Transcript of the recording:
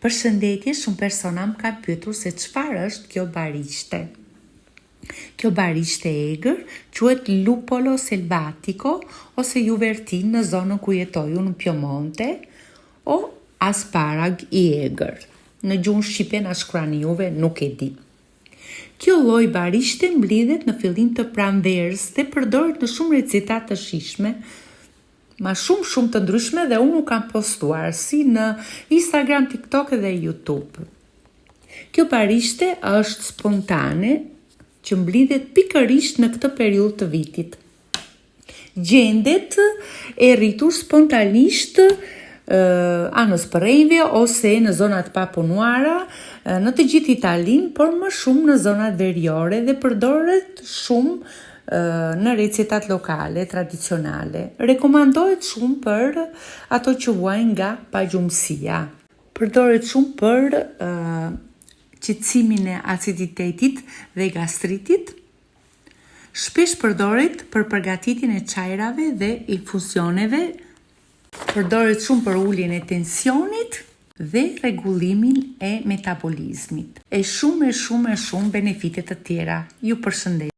Përshëndetje, shumë persona më kanë pyetur se çfarë është kjo barishte. Kjo barishte e egër quhet lupolo selvatico ose juvertin në zonën ku jetoj unë në Piemonte, o asparag i egër. Në gjuhën shqipe na shkruani juve, nuk e di. Kjo lloj barishte mblidhet në fillim të pranverës dhe përdoret në shumë receta të shijshme, ma shumë të ndryshme, dhe unë u kam postuar si në Instagram, TikTok dhe YouTube. Kjo barishte është spontane që mblidhet pikërisht në këtë periudhë të vitit. Gjendet e rritur spontanisht anës përrejve ose në zonat papunuara në të gjithë Italinë, por më shumë në zonat veriore dhe përdoret shumë në recetat lokale, tradicionale. Rekomandohet shumë për ato që vuajnë nga pagjumësia. Përdoret shumë për qetësimin e aciditetit dhe gastritit. Shpesh përdoret për përgatitjen e çajrave dhe infuzioneve. Përdoret shumë për uljen e tensionit dhe rregullimin e metabolizmit. E shumë benefite të tjera. Ju përshëndes.